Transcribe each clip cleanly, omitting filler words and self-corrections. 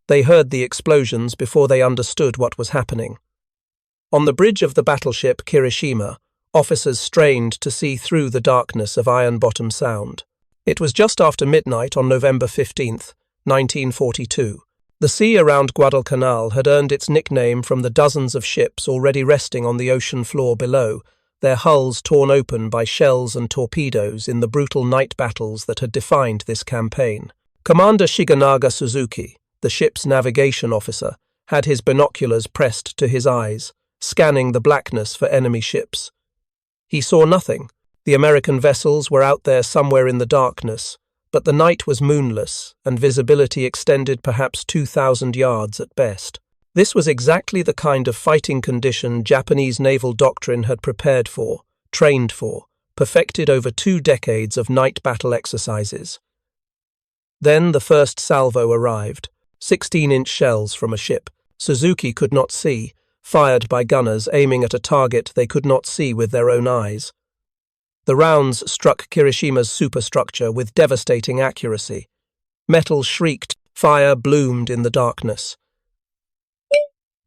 They heard the explosions before they understood what was happening. On the bridge of the battleship Kirishima, officers strained to see through the darkness of Iron Bottom Sound. It was just after midnight on November 15th, 1942. The sea around Guadalcanal had earned its nickname from the dozens of ships already resting on the ocean floor below, their hulls torn open by shells and torpedoes in the brutal night battles that had defined this campaign. Commander Shiganaga Suzuki, the ship's navigation officer, had his binoculars pressed to his eyes, scanning the blackness for enemy ships. He saw nothing. The American vessels were out there somewhere in the darkness, but the night was moonless, and visibility extended perhaps 2,000 yards at best. This was exactly the kind of fighting condition Japanese naval doctrine had prepared for, trained for, perfected over 2 decades of night battle exercises. Then the first salvo arrived, 16-inch shells from a ship Suzuki could not see, fired by gunners aiming at a target they could not see with their own eyes. The rounds struck Kirishima's superstructure with devastating accuracy. Metal shrieked, fire bloomed in the darkness.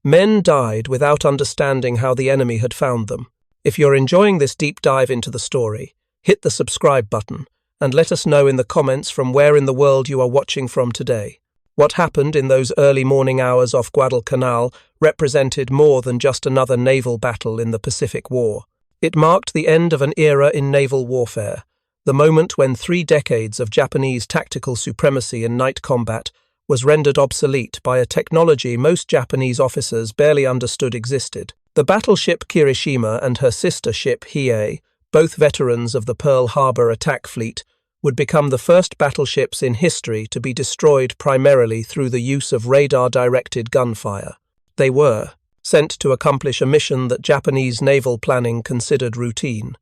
Men died without understanding how the enemy had found them. If you're enjoying this deep dive into the story, hit the subscribe button and let us know in the comments from where in the world you are watching from today. What happened in those early morning hours off Guadalcanal represented more than just another naval battle in the Pacific War. It marked the end of an era in naval warfare, the moment when 3 decades of Japanese tactical supremacy in night combat was rendered obsolete by a technology most Japanese officers barely understood existed. The battleship Kirishima and her sister ship Hiei, both veterans of the Pearl Harbor attack fleet, would become the first battleships in history to be destroyed primarily through the use of radar-directed gunfire. They were sent to accomplish a mission that Japanese naval planning considered routine.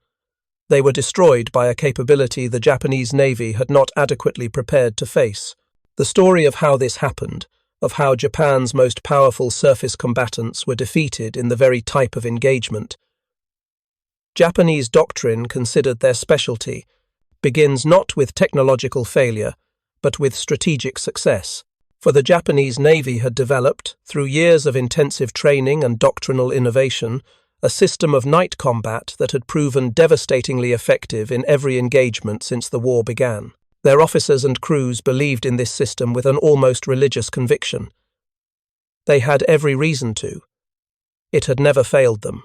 They were destroyed by a capability the Japanese Navy had not adequately prepared to face. The story of how this happened, of how Japan's most powerful surface combatants were defeated in the very type of engagement Japanese doctrine considered their specialty, begins not with technological failure, but with strategic success. For the Japanese Navy had developed, through years of intensive training and doctrinal innovation, a system of night combat that had proven devastatingly effective in every engagement since the war began. Their officers and crews believed in this system with an almost religious conviction. They had every reason to. It had never failed them.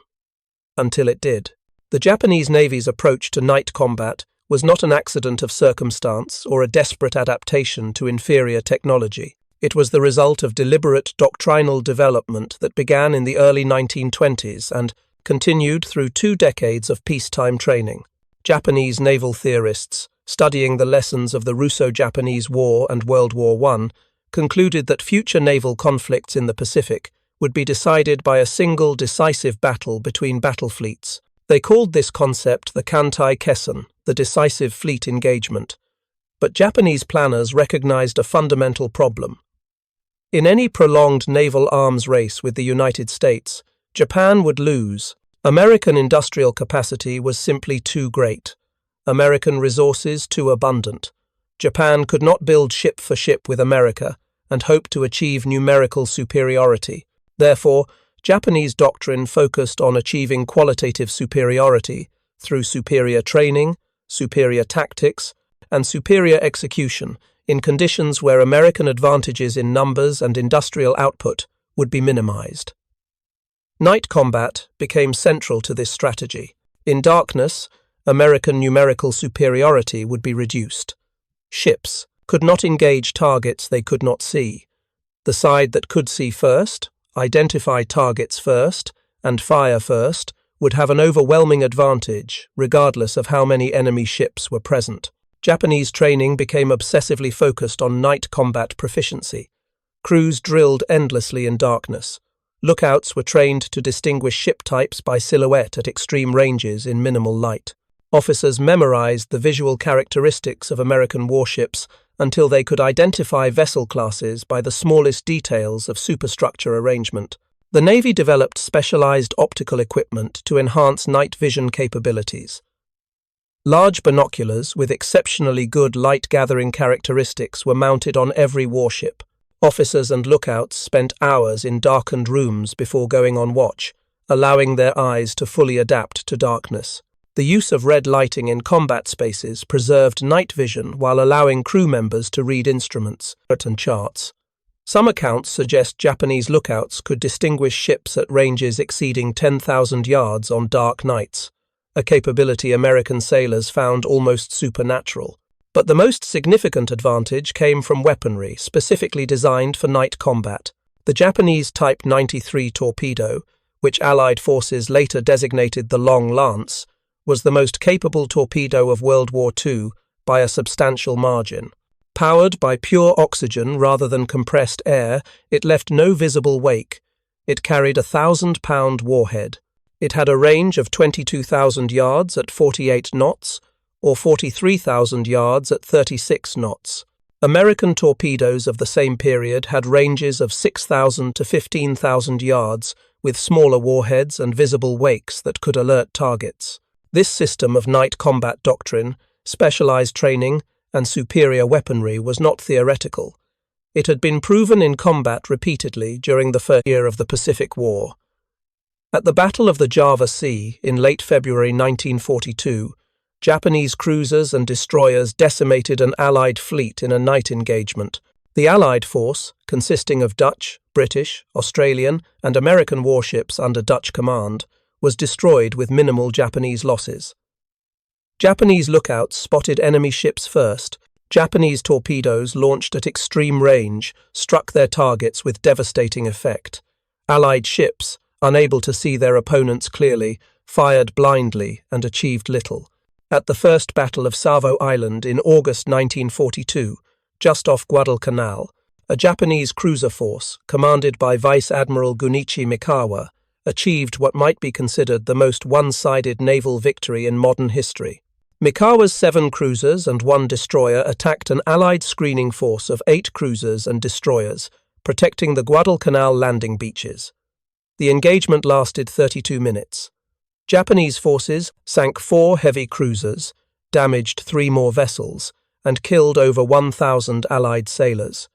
Until it did. The Japanese Navy's approach to night combat was not an accident of circumstance or a desperate adaptation to inferior technology. It was the result of deliberate doctrinal development that began in the early 1920s and continued through 2 decades of peacetime training. Japanese naval theorists, studying the lessons of the Russo-Japanese War and World War I, concluded that future naval conflicts in the Pacific would be decided by a single decisive battle between battle fleets. They called this concept the Kantai Kessen, the decisive fleet engagement. But Japanese planners recognized a fundamental problem. In any prolonged naval arms race with the United States, Japan would lose. American industrial capacity was simply too great. American resources too abundant. Japan could not build ship for ship with America and hope to achieve numerical superiority. Therefore, Japanese doctrine focused on achieving qualitative superiority through superior training, superior tactics, and superior execution in conditions where American advantages in numbers and industrial output would be minimized. Night combat became central to this strategy. In darkness, American numerical superiority would be reduced. Ships could not engage targets they could not see. The side that could see first, identify targets first, and fire first would have an overwhelming advantage, regardless of how many enemy ships were present. Japanese training became obsessively focused on night combat proficiency. Crews drilled endlessly in darkness. Lookouts were trained to distinguish ship types by silhouette at extreme ranges in minimal light. Officers memorized the visual characteristics of American warships until they could identify vessel classes by the smallest details of superstructure arrangement. The Navy developed specialized optical equipment to enhance night vision capabilities. Large binoculars with exceptionally good light-gathering characteristics were mounted on every warship. Officers and lookouts spent hours in darkened rooms before going on watch, allowing their eyes to fully adapt to darkness. The use of red lighting in combat spaces preserved night vision while allowing crew members to read instruments and charts. Some accounts suggest Japanese lookouts could distinguish ships at ranges exceeding 10,000 yards on dark nights, a capability American sailors found almost supernatural. But the most significant advantage came from weaponry specifically designed for night combat. The Japanese Type 93 torpedo, which Allied forces later designated the Long Lance, was the most capable torpedo of World War II by a substantial margin. Powered by pure oxygen rather than compressed air, it left no visible wake. It carried a 1,000-pound warhead. It had a range of 22,000 yards at 48 knots, or 43,000 yards at 36 knots. American torpedoes of the same period had ranges of 6,000 to 15,000 yards, with smaller warheads and visible wakes that could alert targets. This system of night combat doctrine, specialized training, and superior weaponry was not theoretical. It had been proven in combat repeatedly during the first year of the Pacific War. At the Battle of the Java Sea in late February 1942, Japanese cruisers and destroyers decimated an Allied fleet in a night engagement. The Allied force, consisting of Dutch, British, Australian, and American warships under Dutch command, was destroyed with minimal Japanese losses. Japanese lookouts spotted enemy ships first. Japanese torpedoes launched at extreme range struck their targets with devastating effect. Allied ships, unable to see their opponents clearly, fired blindly and achieved little. At the First Battle of Savo Island in August 1942, just off Guadalcanal, a Japanese cruiser force, commanded by Vice Admiral Gunichi Mikawa, achieved what might be considered the most one-sided naval victory in modern history. Mikawa's 7 cruisers and 1 destroyer attacked an Allied screening force of 8 cruisers and destroyers, protecting the Guadalcanal landing beaches. The engagement lasted 32 minutes. Japanese forces sank 4 heavy cruisers, damaged 3 more vessels, and killed over 1,000 Allied sailors.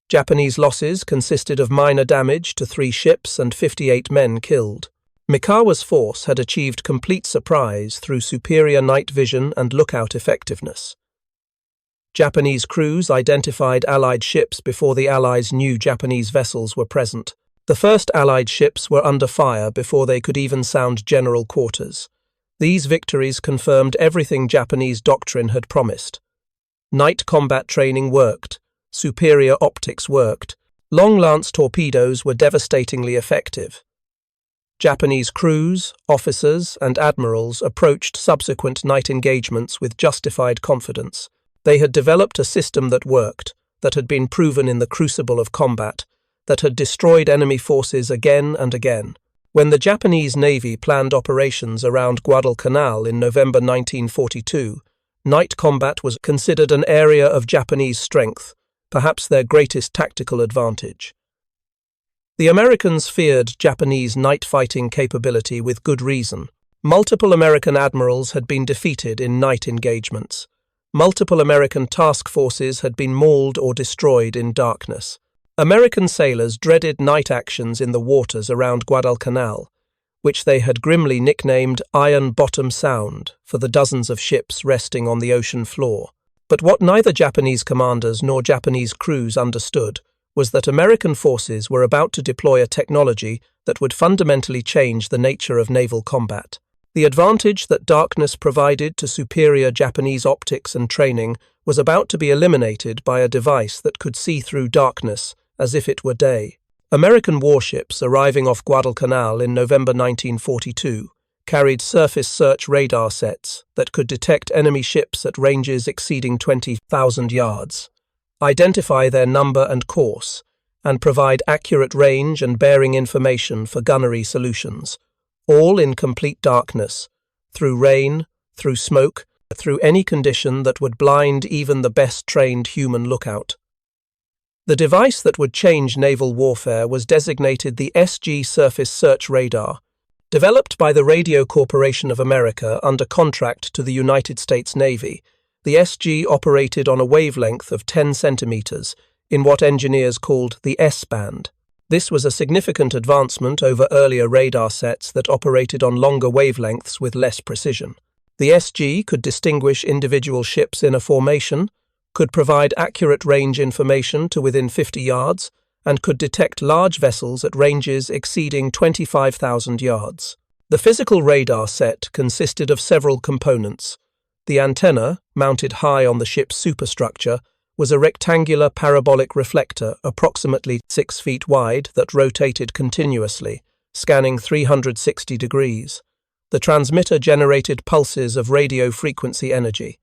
Japanese losses consisted of minor damage to 3 ships and 58 men killed. Mikawa's force had achieved complete surprise through superior night vision and lookout effectiveness. Japanese crews identified Allied ships before the Allies knew Japanese vessels were present. The first Allied ships were under fire before they could even sound general quarters. These victories confirmed everything Japanese doctrine had promised. Night combat training worked. Superior optics worked. Long Lance torpedoes were devastatingly effective. Japanese crews, officers, and admirals approached subsequent night engagements with justified confidence. They had developed a system that worked, that had been proven in the crucible of combat, that had destroyed enemy forces again and again. When the Japanese Navy planned operations around Guadalcanal in November 1942, night combat was considered an area of Japanese strength, perhaps their greatest tactical advantage. The Americans feared Japanese night fighting capability with good reason. Multiple American admirals had been defeated in night engagements. Multiple American task forces had been mauled or destroyed in darkness. American sailors dreaded night actions in the waters around Guadalcanal, which they had grimly nicknamed Iron Bottom Sound for the dozens of ships resting on the ocean floor. But what neither Japanese commanders nor Japanese crews understood was that American forces were about to deploy a technology that would fundamentally change the nature of naval combat. The advantage that darkness provided to superior Japanese optics and training was about to be eliminated by a device that could see through darkness as if it were day. American warships arriving off Guadalcanal in November 1942 carried surface search radar sets that could detect enemy ships at ranges exceeding 20,000 yards, identify their number and course, and provide accurate range and bearing information for gunnery solutions, all in complete darkness, through rain, through smoke, through any condition that would blind even the best-trained human lookout. The device that would change naval warfare was designated the SG Surface Search Radar, developed by the Radio Corporation of America under contract to the United States Navy. The SG operated on a wavelength of 10 centimeters, in what engineers called the S-band. This was a significant advancement over earlier radar sets that operated on longer wavelengths with less precision. The SG could distinguish individual ships in a formation, could provide accurate range information to within 50 yards, and could detect large vessels at ranges exceeding 25,000 yards. The physical radar set consisted of several components. The antenna, mounted high on the ship's superstructure, was a rectangular parabolic reflector approximately 6 feet wide that rotated continuously, scanning 360 degrees. The transmitter generated pulses of radio frequency energy.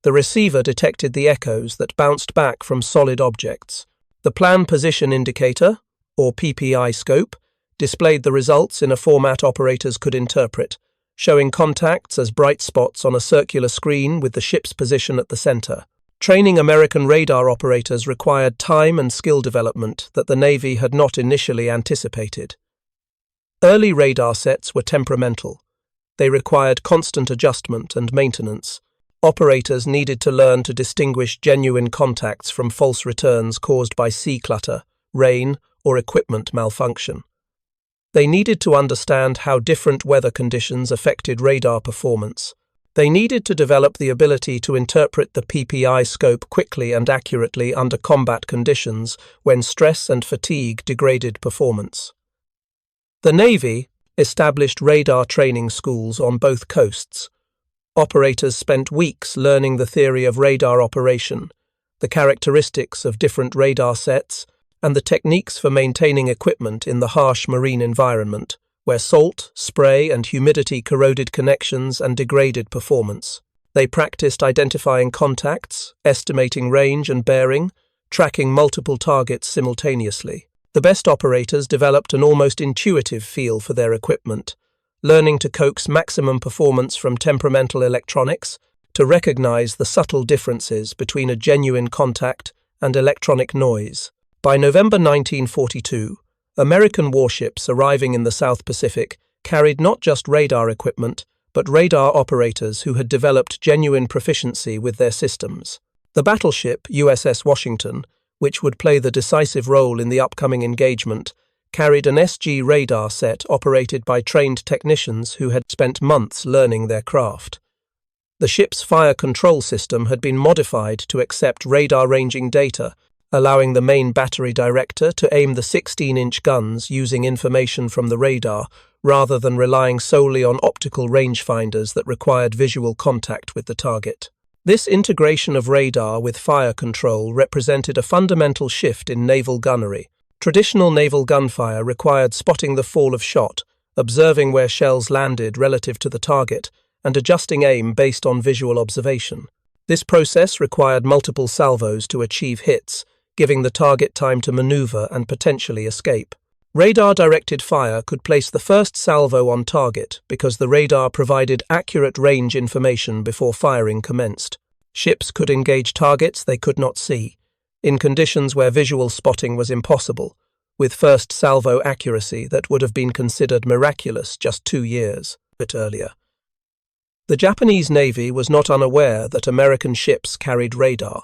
The receiver detected the echoes that bounced back from solid objects. The plan position indicator, or PPI scope, displayed the results in a format operators could interpret, showing contacts as bright spots on a circular screen with the ship's position at the center. Training American radar operators required time and skill development that the Navy had not initially anticipated. Early radar sets were temperamental. They required constant adjustment and maintenance. Operators needed to learn to distinguish genuine contacts from false returns caused by sea clutter, rain, or equipment malfunction. They needed to understand how different weather conditions affected radar performance. They needed to develop the ability to interpret the PPI scope quickly and accurately under combat conditions when stress and fatigue degraded performance. The Navy established radar training schools on both coasts. Operators spent weeks learning the theory of radar operation, the characteristics of different radar sets, and the techniques for maintaining equipment in the harsh marine environment, where salt, spray, and humidity corroded connections and degraded performance. They practiced identifying contacts, estimating range and bearing, tracking multiple targets simultaneously. The best operators developed an almost intuitive feel for their equipment, learning to coax maximum performance from temperamental electronics, to recognize the subtle differences between a genuine contact and electronic noise. By November 1942, American warships arriving in the South Pacific carried not just radar equipment, but radar operators who had developed genuine proficiency with their systems. The battleship USS Washington, which would play the decisive role in the upcoming engagement, carried an SG radar set operated by trained technicians who had spent months learning their craft. The ship's fire control system had been modified to accept radar ranging data, allowing the main battery director to aim the 16-inch guns using information from the radar, rather than relying solely on optical rangefinders that required visual contact with the target. This integration of radar with fire control represented a fundamental shift in naval gunnery. Traditional naval gunfire required spotting the fall of shot, observing where shells landed relative to the target, and adjusting aim based on visual observation. This process required multiple salvos to achieve hits, giving the target time to maneuver and potentially escape. Radar-directed fire could place the first salvo on target because the radar provided accurate range information before firing commenced. Ships could engage targets they could not see, in conditions where visual spotting was impossible, with first salvo accuracy that would have been considered miraculous just 2 years earlier. The Japanese Navy was not unaware that American ships carried radar.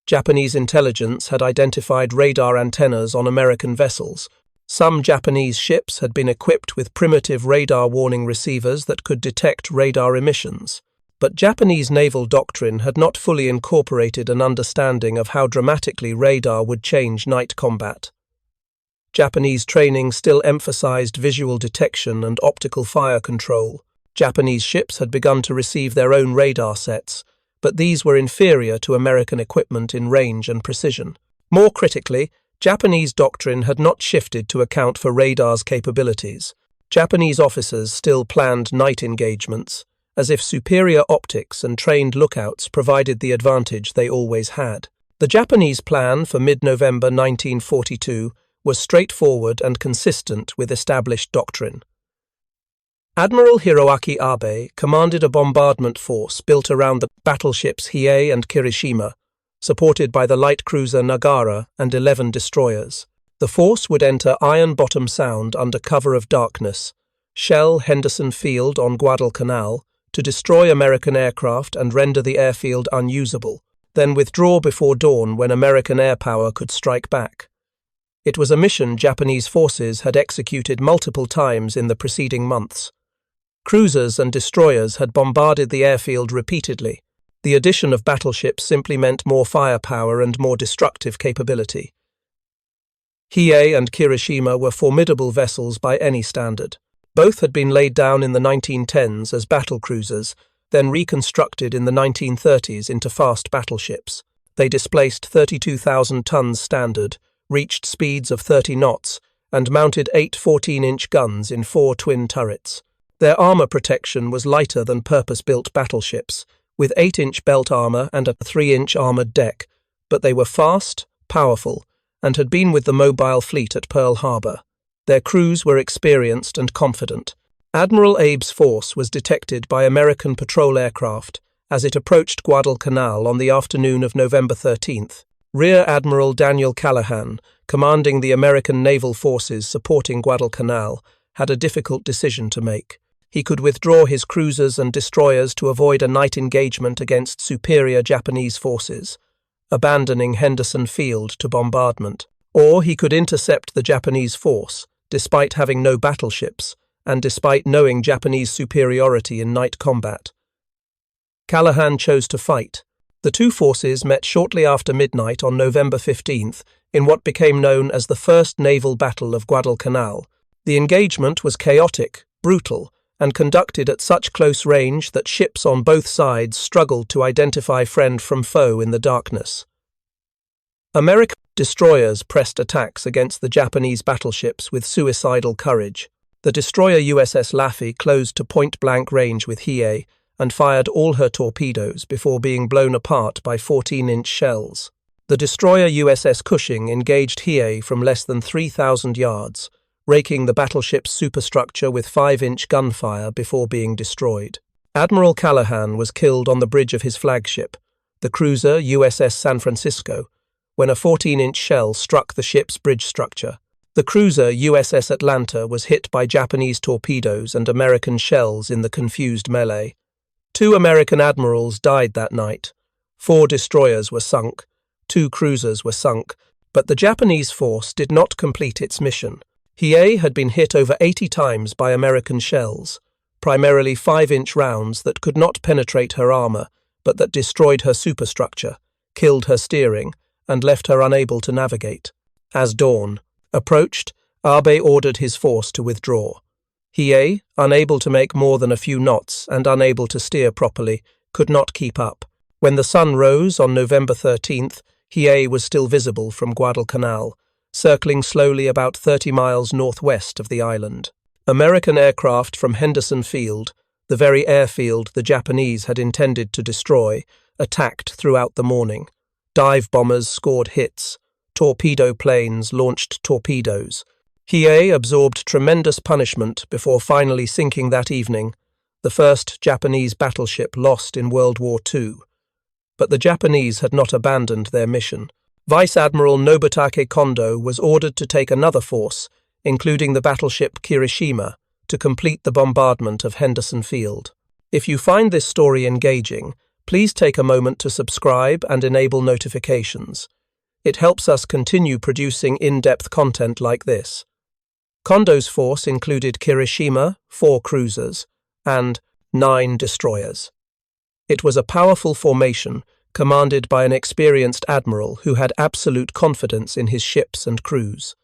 Japanese intelligence had identified radar antennas on American vessels. Some Japanese ships had been equipped with primitive radar warning receivers that could detect radar emissions. But Japanese naval doctrine had not fully incorporated an understanding of how dramatically radar would change night combat. Japanese training still emphasized visual detection and optical fire control. Japanese ships had begun to receive their own radar sets, but these were inferior to American equipment in range and precision. More critically, Japanese doctrine had not shifted to account for radar's capabilities. Japanese officers still planned night engagements, as if superior optics and trained lookouts provided the advantage they always had. The Japanese plan for mid-November 1942 was straightforward and consistent with established doctrine. Admiral Hiroaki Abe commanded a bombardment force built around the battleships Hiei and Kirishima, supported by the light cruiser Nagara and 11 destroyers. The force would enter Iron Bottom Sound under cover of darkness, shell Henderson Field on Guadalcanal to destroy American aircraft and render the airfield unusable. then withdraw before dawn when American air power could strike back. It was a mission Japanese forces had executed multiple times in the preceding months. Cruisers and destroyers had bombarded the airfield repeatedly. The addition of battleships simply meant more firepower and more destructive capability. Hiei and Kirishima were formidable vessels by any standard. Both had been laid down in the 1910s as battle cruisers, then reconstructed in the 1930s into fast battleships. They displaced 32,000 tons standard, reached speeds of 30 knots, and mounted 8 14-inch guns in 4 twin turrets. Their armor protection was lighter than purpose-built battleships, with 8-inch belt armor and a 3-inch armored deck, but they were fast, powerful, and had been with the mobile fleet at Pearl Harbor. Their crews were experienced and confident. Admiral Abe's force was detected by American patrol aircraft as it approached Guadalcanal on the afternoon of November 13th. Rear Admiral Daniel Callahan, commanding the American naval forces supporting Guadalcanal, had a difficult decision to make. He could withdraw his cruisers and destroyers to avoid a night engagement against superior Japanese forces, abandoning Henderson Field to bombardment, or he could intercept the Japanese force, despite having no battleships, and despite knowing Japanese superiority in night combat. Callahan chose to fight. The two forces met shortly after midnight on November 15th in what became known as the First Naval Battle of Guadalcanal. The engagement was chaotic, brutal, and conducted at such close range that ships on both sides struggled to identify friend from foe in the darkness. American destroyers pressed attacks against the Japanese battleships with suicidal courage. The destroyer USS Laffey closed to point-blank range with Hiei and fired all her torpedoes before being blown apart by 14-inch shells. The destroyer USS Cushing engaged Hiei from less than 3,000 yards, raking the battleship's superstructure with 5-inch gunfire before being destroyed. Admiral Callahan was killed on the bridge of his flagship, the cruiser USS San Francisco, when a 14-inch shell struck the ship's bridge structure. The cruiser USS Atlanta was hit by Japanese torpedoes and American shells in the confused melee. 2 American admirals died that night. 4 destroyers were sunk. 2 cruisers were sunk, but the Japanese force did not complete its mission. Hiei had been hit over 80 times by American shells, primarily 5-inch rounds that could not penetrate her armor, but that destroyed her superstructure, killed her steering, and left her unable to navigate. As dawn approached, Abe ordered his force to withdraw. Hiei, unable to make more than a few knots and unable to steer properly, could not keep up. When the sun rose on November 13th, Hiei was still visible from Guadalcanal, circling slowly about 30 miles northwest of the island. American aircraft from Henderson Field, the very airfield the Japanese had intended to destroy, attacked throughout the morning. Dive bombers scored hits. Torpedo planes launched torpedoes. Hiei absorbed tremendous punishment before finally sinking that evening, the first Japanese battleship lost in World War II. But the Japanese had not abandoned their mission. Vice Admiral Nobutake Kondo was ordered to take another force, including the battleship Kirishima, to complete the bombardment of Henderson Field. If you find this story engaging, please take a moment to subscribe and enable notifications. It helps us continue producing in-depth content like this. Kondo's force included Kirishima, 4 cruisers, and 9 destroyers. It was a powerful formation commanded by an experienced admiral who had absolute confidence in his ships and crews.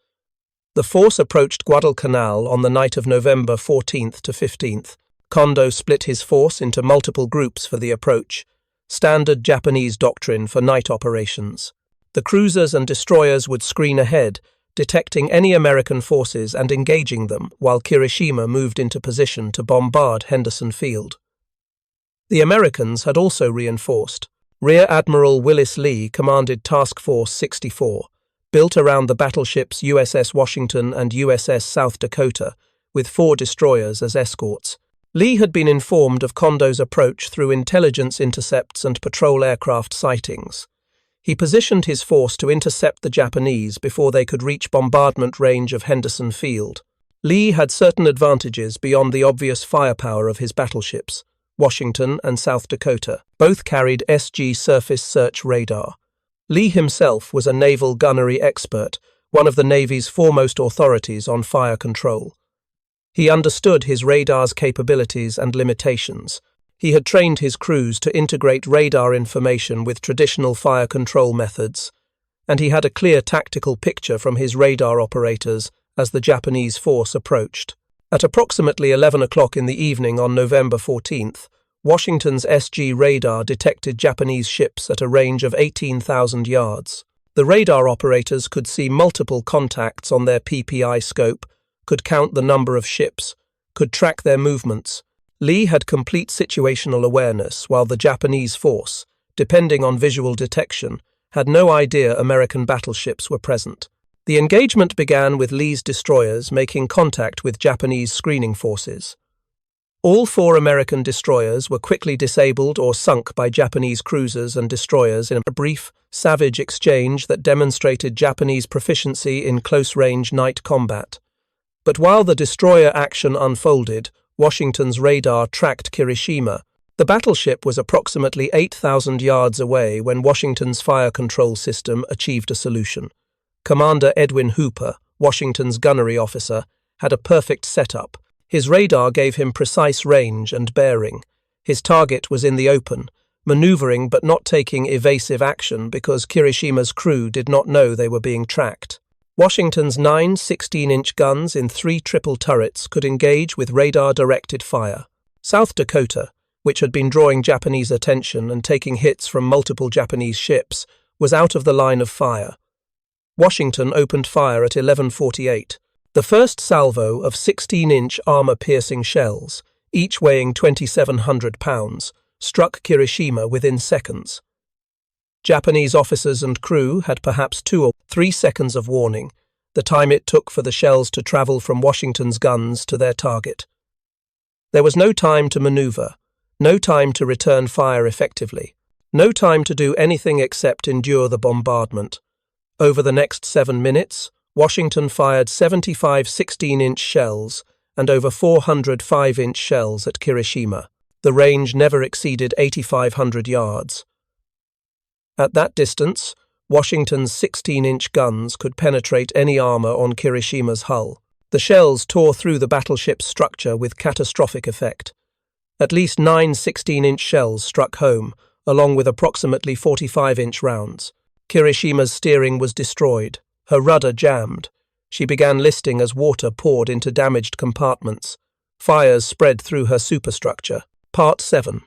The force approached Guadalcanal on the night of November 14th to 15th. Kondo split his force into multiple groups for the approach, standard Japanese doctrine for night operations. The cruisers and destroyers would screen ahead, detecting any American forces and engaging them, while Kirishima moved into position to bombard Henderson Field. The Americans had also reinforced. Rear Admiral Willis Lee commanded Task Force 64, built around the battleships USS Washington and USS South Dakota, with 4 destroyers as escorts. Lee had been informed of Kondo's approach through intelligence intercepts and patrol aircraft sightings. He positioned his force to intercept the Japanese before they could reach bombardment range of Henderson Field. Lee had certain advantages beyond the obvious firepower of his battleships. Washington, and South Dakota. Both carried SG surface search radar. Lee himself was a naval gunnery expert, one of the Navy's foremost authorities on fire control. He understood his radar's capabilities and limitations. He had trained his crews to integrate radar information with traditional fire control methods, and he had a clear tactical picture from his radar operators as the Japanese force approached. At approximately 11 o'clock in the evening on November 14th, Washington's SG radar detected Japanese ships at a range of 18,000 yards. The radar operators could see multiple contacts on their PPI scope, could count the number of ships, could track their movements. Lee had complete situational awareness, while the Japanese force, depending on visual detection, had no idea American battleships were present. The engagement began with Lee's destroyers making contact with Japanese screening forces. All 4 American destroyers were quickly disabled or sunk by Japanese cruisers and destroyers in a brief, savage exchange that demonstrated Japanese proficiency in close-range night combat. But while the destroyer action unfolded, Washington's radar tracked Kirishima. The battleship was approximately 8,000 yards away when Washington's fire control system achieved a solution. Commander Edwin Hooper, Washington's gunnery officer, had a perfect setup. His radar gave him precise range and bearing. His target was in the open, maneuvering but not taking evasive action because Kirishima's crew did not know they were being tracked. Washington's 9 16-inch guns in 3 triple turrets could engage with radar-directed fire. South Dakota, which had been drawing Japanese attention and taking hits from multiple Japanese ships, was out of the line of fire. Washington opened fire at 11:48. The first salvo of 16-inch armor-piercing shells, each weighing 2,700 pounds, struck Kirishima within seconds. Japanese officers and crew had perhaps 2 or 3 seconds of warning, the time it took for the shells to travel from Washington's guns to their target. There was no time to maneuver, no time to return fire effectively, no time to do anything except endure the bombardment. Over the next 7 minutes, Washington fired 75 16-inch shells and over 400 5-inch shells at Kirishima. The range never exceeded 8,500 yards. At that distance, Washington's 16-inch guns could penetrate any armor on Kirishima's hull. The shells tore through the battleship's structure with catastrophic effect. At least 9 16-inch shells struck home, along with approximately 45-inch rounds. Kirishima's steering was destroyed. Her rudder jammed. She began listing as water poured into damaged compartments. Fires spread through her superstructure. Part 7.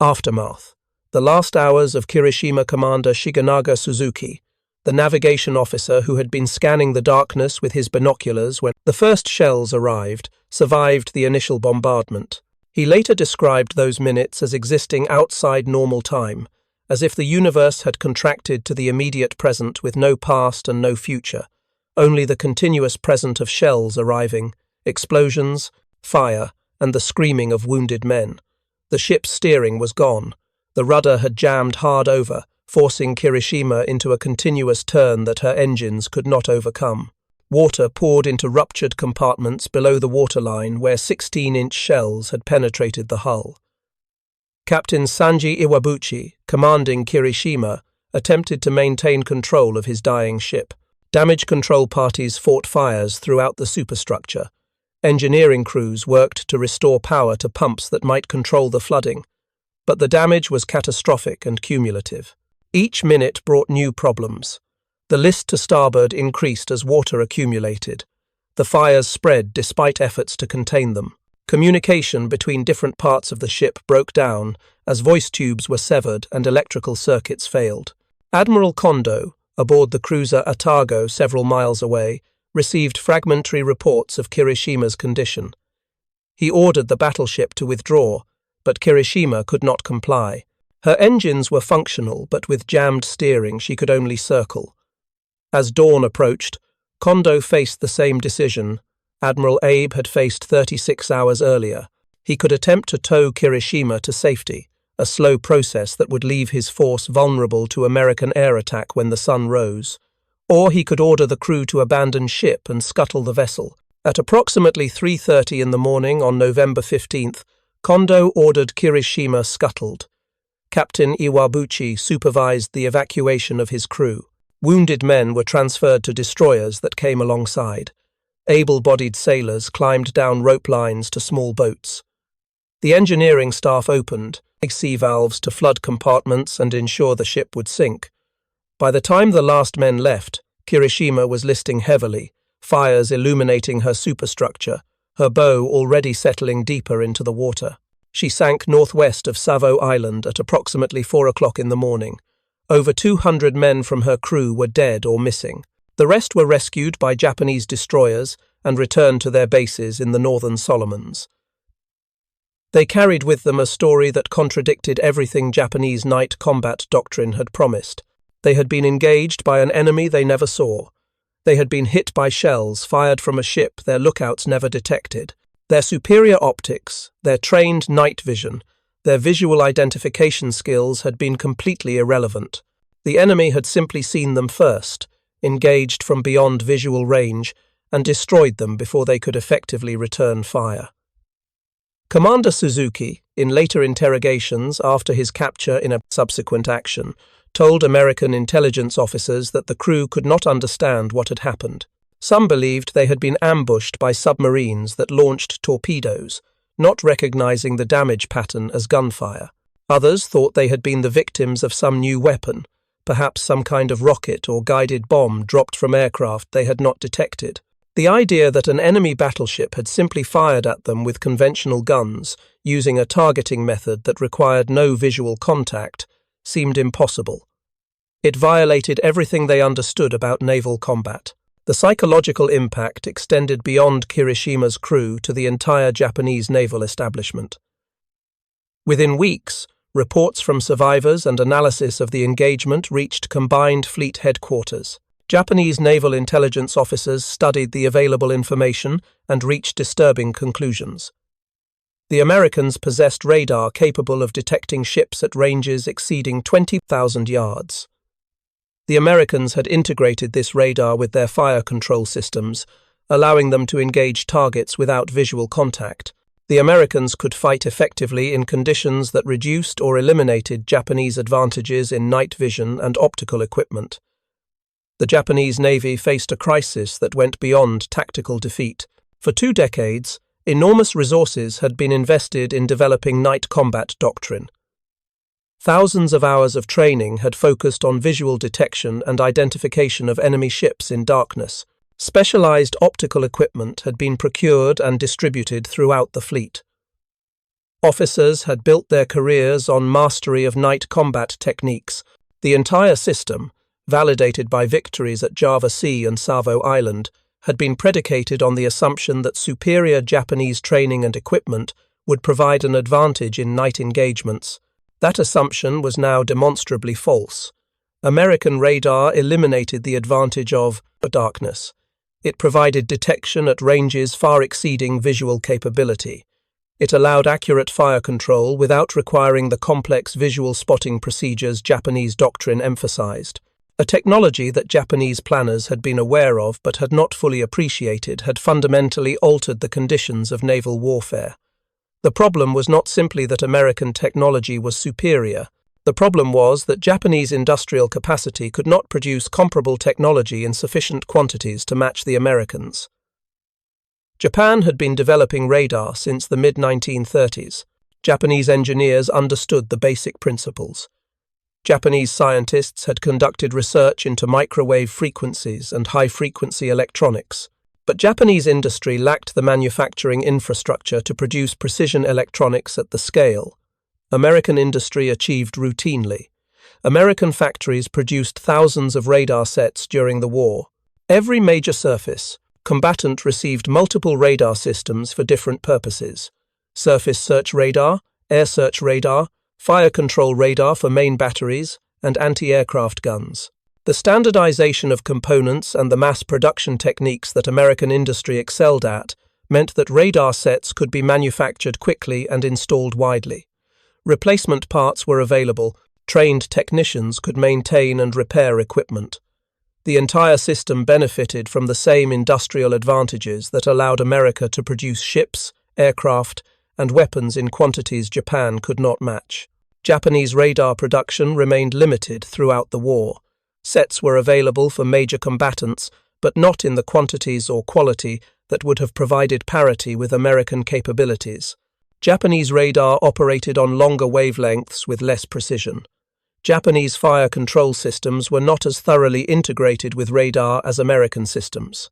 Aftermath. The last hours of Kirishima Commander Shigenaga Suzuki, the navigation officer who had been scanning the darkness with his binoculars when the first shells arrived, survived the initial bombardment. He later described those minutes as existing outside normal time, as if the universe had contracted to the immediate present with no past and no future, only the continuous present of shells arriving, explosions, fire, and the screaming of wounded men. The ship's steering was gone. The rudder had jammed hard over, forcing Kirishima into a continuous turn that her engines could not overcome. Water poured into ruptured compartments below the waterline where 16-inch shells had penetrated the hull. Captain Sanji Iwabuchi, commanding Kirishima, attempted to maintain control of his dying ship. Damage control parties fought fires throughout the superstructure. Engineering crews worked to restore power to pumps that might control the flooding, but the damage was catastrophic and cumulative. Each minute brought new problems. The list to starboard increased as water accumulated. The fires spread despite efforts to contain them. Communication between different parts of the ship broke down as voice tubes were severed and electrical circuits failed. Admiral Kondo, aboard the cruiser Atago several miles away, received fragmentary reports of Kirishima's condition. He ordered the battleship to withdraw, but Kirishima could not comply. Her engines were functional, but with jammed steering she could only circle. As dawn approached, Kondo faced the same decision Admiral Abe had faced 36 hours earlier. He could attempt to tow Kirishima to safety, a slow process that would leave his force vulnerable to American air attack when the sun rose. Or he could order the crew to abandon ship and scuttle the vessel. At approximately 3:30 in the morning on November 15th, Kondo ordered Kirishima scuttled. Captain Iwabuchi supervised the evacuation of his crew. Wounded men were transferred to destroyers that came alongside. Able-bodied sailors climbed down rope lines to small boats. The engineering staff opened sea valves to flood compartments and ensure the ship would sink. By the time the last men left, Kirishima was listing heavily, fires illuminating her superstructure, her bow already settling deeper into the water. She sank northwest of Savo Island at approximately 4 o'clock in the morning. Over 200 men from her crew were dead or missing. The rest were rescued by Japanese destroyers and returned to their bases in the Northern Solomons. They carried with them a story that contradicted everything Japanese night combat doctrine had promised. They had been engaged by an enemy they never saw. They had been hit by shells fired from a ship their lookouts never detected. Their superior optics, their trained night vision, their visual identification skills had been completely irrelevant. The enemy had simply seen them first, engaged from beyond visual range, and destroyed them before they could effectively return fire. Commander Suzuki, in later interrogations after his capture in a subsequent action, told American intelligence officers that the crew could not understand what had happened. Some believed they had been ambushed by submarines that launched torpedoes, not recognizing the damage pattern as gunfire. Others thought they had been the victims of some new weapon, perhaps some kind of rocket or guided bomb dropped from aircraft they had not detected. The idea that an enemy battleship had simply fired at them with conventional guns, using a targeting method that required no visual contact, seemed impossible. It violated everything they understood about naval combat. The psychological impact extended beyond Kirishima's crew to the entire Japanese naval establishment. Within weeks, reports from survivors and analysis of the engagement reached combined fleet headquarters. Japanese naval intelligence officers studied the available information and reached disturbing conclusions. The Americans possessed radar capable of detecting ships at ranges exceeding 20,000 yards. The Americans had integrated this radar with their fire control systems, allowing them to engage targets without visual contact. The Americans could fight effectively in conditions that reduced or eliminated Japanese advantages in night vision and optical equipment. The Japanese Navy faced a crisis that went beyond tactical defeat. For 2 decades, enormous resources had been invested in developing night combat doctrine. Thousands of hours of training had focused on visual detection and identification of enemy ships in darkness. Specialized optical equipment had been procured and distributed throughout the fleet. Officers had built their careers on mastery of night combat techniques. The entire system, validated by victories at Java Sea and Savo Island, had been predicated on the assumption that superior Japanese training and equipment would provide an advantage in night engagements. That assumption was now demonstrably false. American radar eliminated the advantage of darkness. It provided detection at ranges far exceeding visual capability. It allowed accurate fire control without requiring the complex visual spotting procedures Japanese doctrine emphasized. A technology that Japanese planners had been aware of but had not fully appreciated had fundamentally altered the conditions of naval warfare. The problem was not simply that American technology was superior. The problem was that Japanese industrial capacity could not produce comparable technology in sufficient quantities to match the Americans. Japan had been developing radar since the mid-1930s. Japanese engineers understood the basic principles. Japanese scientists had conducted research into microwave frequencies and high-frequency electronics. But Japanese industry lacked the manufacturing infrastructure to produce precision electronics at the scale American industry achieved routinely. American factories produced thousands of radar sets during the war. Every major surface combatant received multiple radar systems for different purposes: surface search radar, air search radar, fire control radar for main batteries, and anti-aircraft guns. The standardization of components and the mass production techniques that American industry excelled at meant that radar sets could be manufactured quickly and installed widely. Replacement parts were available. Trained technicians could maintain and repair equipment. The entire system benefited from the same industrial advantages that allowed America to produce ships, aircraft, and weapons in quantities Japan could not match. Japanese radar production remained limited throughout the war. Sets were available for major combatants, but not in the quantities or quality that would have provided parity with American capabilities. Japanese radar operated on longer wavelengths with less precision. Japanese fire control systems were not as thoroughly integrated with radar as American systems.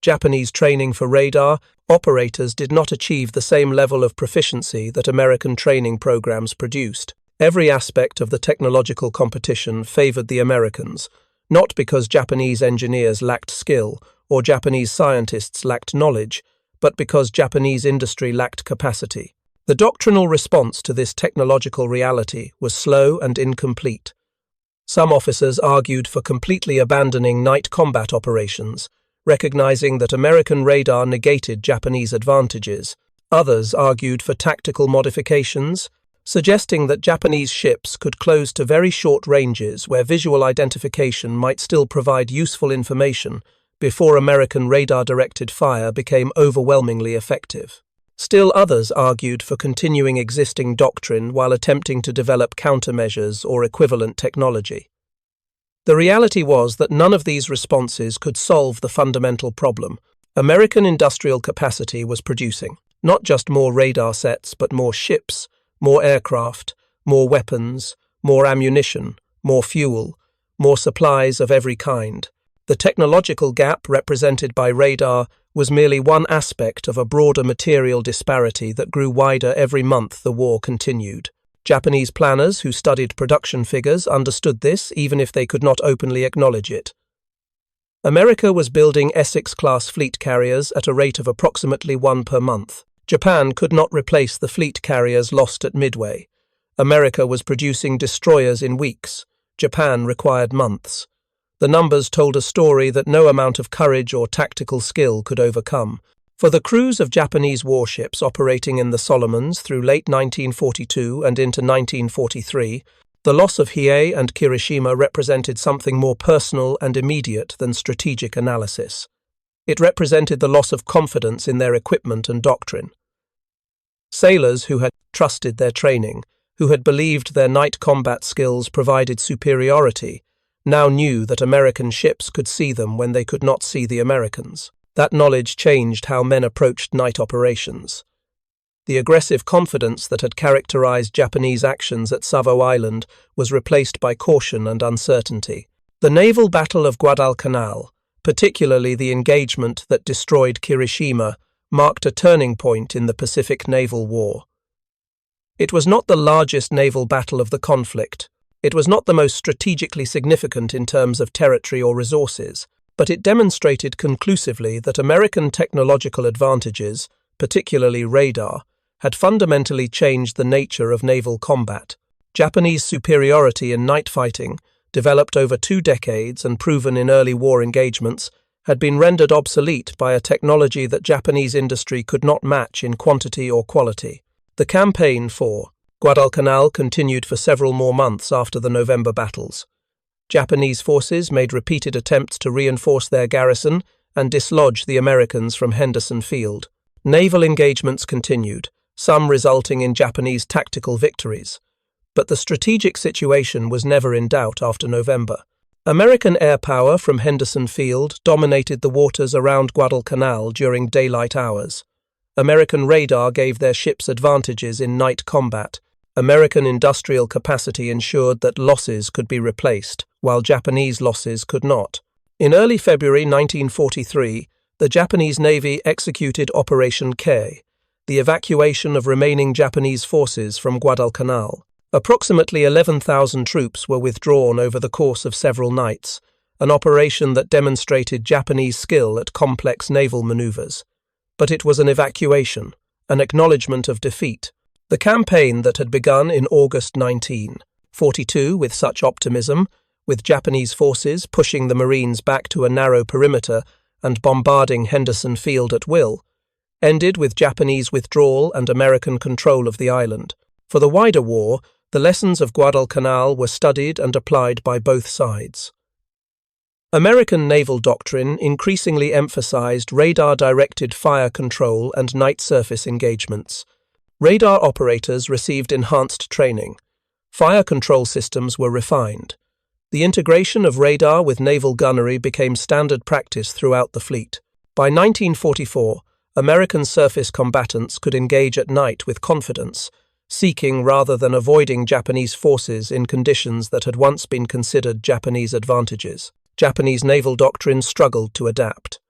Japanese training for radar operators did not achieve the same level of proficiency that American training programs produced. Every aspect of the technological competition favored the Americans, not because Japanese engineers lacked skill or Japanese scientists lacked knowledge, but because Japanese industry lacked capacity. The doctrinal response to this technological reality was slow and incomplete. Some officers argued for completely abandoning night combat operations, recognizing that American radar negated Japanese advantages. Others argued for tactical modifications, suggesting that Japanese ships could close to very short ranges where visual identification might still provide useful information before American radar-directed fire became overwhelmingly effective. Still others argued for continuing existing doctrine while attempting to develop countermeasures or equivalent technology. The reality was that none of these responses could solve the fundamental problem. American industrial capacity was producing not just more radar sets, but more ships, more aircraft, more weapons, more ammunition, more fuel, more supplies of every kind. The technological gap represented by radar was merely one aspect of a broader material disparity that grew wider every month the war continued. Japanese planners who studied production figures understood this even if they could not openly acknowledge it. America was building Essex-class fleet carriers at a rate of approximately one per month. Japan could not replace the fleet carriers lost at Midway. America was producing destroyers in weeks. Japan required months. The numbers told a story that no amount of courage or tactical skill could overcome. For the crews of Japanese warships operating in the Solomons through late 1942 and into 1943, the loss of Hiei and Kirishima represented something more personal and immediate than strategic analysis. It represented the loss of confidence in their equipment and doctrine. Sailors who had trusted their training, who had believed their night combat skills provided superiority, now knew that American ships could see them when they could not see the Americans. That knowledge changed how men approached night operations. The aggressive confidence that had characterized Japanese actions at Savo Island was replaced by caution and uncertainty. The naval battle of Guadalcanal, particularly the engagement that destroyed Kirishima, marked a turning point in the Pacific Naval War. It was not the largest naval battle of the conflict. It was not the most strategically significant in terms of territory or resources, but it demonstrated conclusively that American technological advantages, particularly radar, had fundamentally changed the nature of naval combat. Japanese superiority in night fighting, developed over 2 decades and proven in early war engagements, had been rendered obsolete by a technology that Japanese industry could not match in quantity or quality. The campaign for Guadalcanal continued for several more months after the November battles. Japanese forces made repeated attempts to reinforce their garrison and dislodge the Americans from Henderson Field. Naval engagements continued, some resulting in Japanese tactical victories. But the strategic situation was never in doubt after November. American air power from Henderson Field dominated the waters around Guadalcanal during daylight hours. American radar gave their ships advantages in night combat. American industrial capacity ensured that losses could be replaced, while Japanese losses could not. In early February 1943, the Japanese Navy executed Operation K, the evacuation of remaining Japanese forces from Guadalcanal. Approximately 11,000 troops were withdrawn over the course of several nights, an operation that demonstrated Japanese skill at complex naval maneuvers. But it was an evacuation, an acknowledgement of defeat. The campaign that had begun in August 1942 with such optimism, with Japanese forces pushing the Marines back to a narrow perimeter and bombarding Henderson Field at will, ended with Japanese withdrawal and American control of the island. For the wider war, the lessons of Guadalcanal were studied and applied by both sides. American naval doctrine increasingly emphasized radar-directed fire control and night surface engagements. Radar operators received enhanced training. Fire control systems were refined. The integration of radar with naval gunnery became standard practice throughout the fleet. By 1944, American surface combatants could engage at night with confidence, seeking rather than avoiding Japanese forces in conditions that had once been considered Japanese advantages. Japanese naval doctrine struggled to adapt.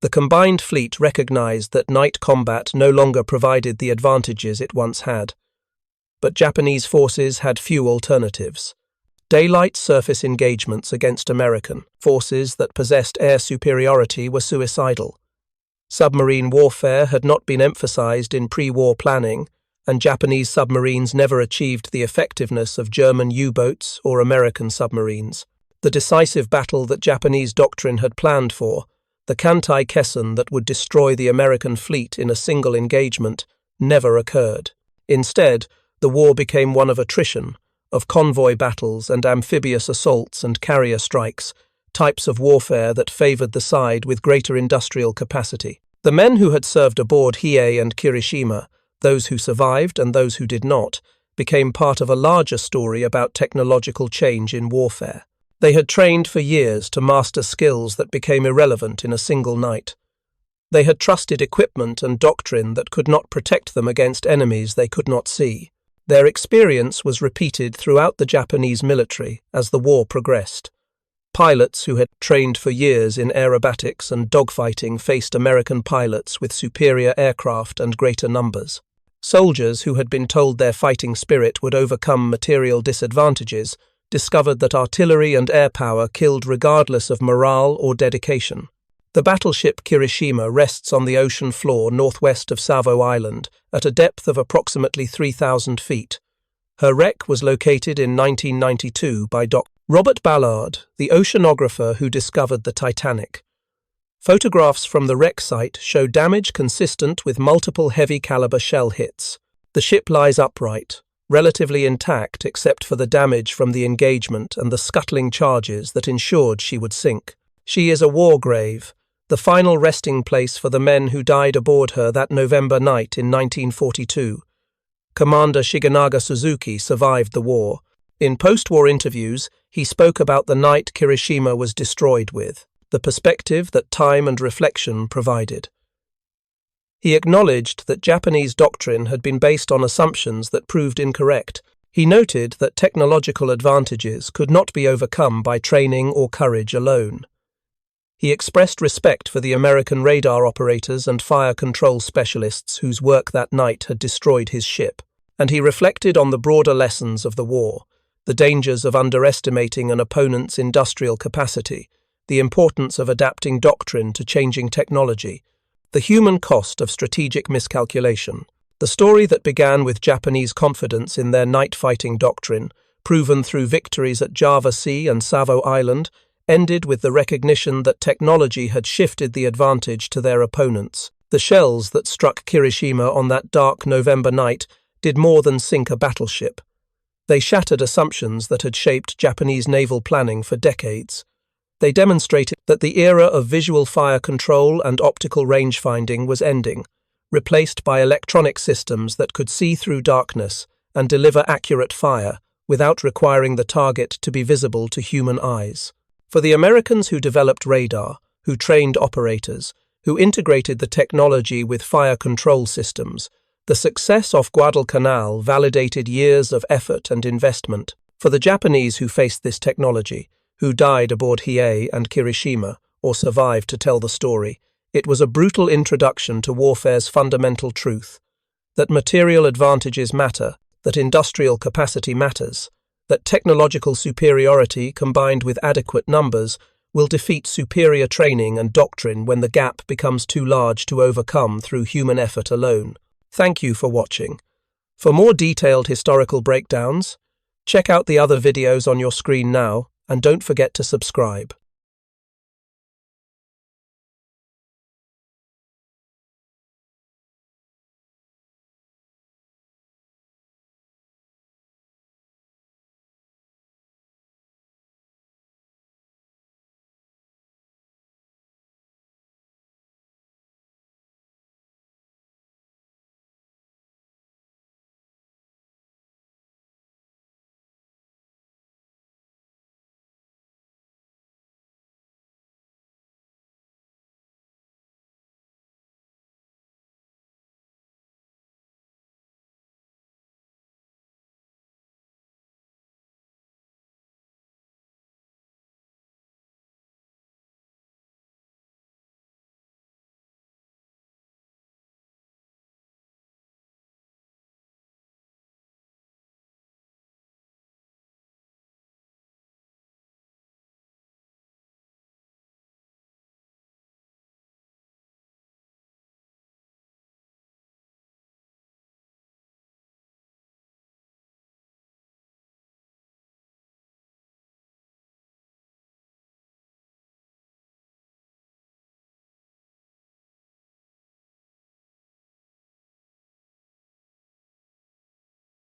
The combined fleet recognized that night combat no longer provided the advantages it once had. But Japanese forces had few alternatives. Daylight surface engagements against American forces that possessed air superiority were suicidal. Submarine warfare had not been emphasized in pre-war planning, and Japanese submarines never achieved the effectiveness of German U-boats or American submarines. The decisive battle that Japanese doctrine had planned for, the Kantai Kessen that would destroy the American fleet in a single engagement, never occurred. Instead, the war became one of attrition, of convoy battles and amphibious assaults and carrier strikes, types of warfare that favored the side with greater industrial capacity. The men who had served aboard Hiei and Kirishima, those who survived and those who did not, became part of a larger story about technological change in warfare. They had trained for years to master skills that became irrelevant in a single night. They had trusted equipment and doctrine that could not protect them against enemies they could not see. Their experience was repeated throughout the Japanese military as the war progressed. Pilots who had trained for years in aerobatics and dogfighting faced American pilots with superior aircraft and greater numbers. Soldiers who had been told their fighting spirit would overcome material disadvantages discovered that artillery and air power killed regardless of morale or dedication. The battleship Kirishima rests on the ocean floor northwest of Savo Island at a depth of approximately 3,000 feet. Her wreck was located in 1992 by Dr. Robert Ballard, the oceanographer who discovered the Titanic. Photographs from the wreck site show damage consistent with multiple heavy-caliber shell hits. The ship lies upright, relatively intact except for the damage from the engagement and the scuttling charges that ensured she would sink. She is a war grave, the final resting place for the men who died aboard her that November night in 1942. Commander Shigenaga Suzuki survived the war. In post-war interviews, he spoke about the night Kirishima was destroyed with, the perspective that time and reflection provided. He acknowledged that Japanese doctrine had been based on assumptions that proved incorrect. He noted that technological advantages could not be overcome by training or courage alone. He expressed respect for the American radar operators and fire control specialists whose work that night had destroyed his ship, and he reflected on the broader lessons of the war, the dangers of underestimating an opponent's industrial capacity, the importance of adapting doctrine to changing technology, the human cost of strategic miscalculation. The story that began with Japanese confidence in their night-fighting doctrine, proven through victories at Java Sea and Savo Island, ended with the recognition that technology had shifted the advantage to their opponents. The shells that struck Kirishima on that dark November night did more than sink a battleship. They shattered assumptions that had shaped Japanese naval planning for decades. They demonstrated that the era of visual fire control and optical range-finding was ending, replaced by electronic systems that could see through darkness and deliver accurate fire without requiring the target to be visible to human eyes. For the Americans who developed radar, who trained operators, who integrated the technology with fire control systems, the success off Guadalcanal validated years of effort and investment. For the Japanese who faced this technology, who died aboard Hiei and Kirishima, or survived to tell the story, it was a brutal introduction to warfare's fundamental truth, that material advantages matter, that industrial capacity matters, that technological superiority combined with adequate numbers will defeat superior training and doctrine when the gap becomes too large to overcome through human effort alone. Thank you for watching. For more detailed historical breakdowns, check out the other videos on your screen now, and don't forget to subscribe.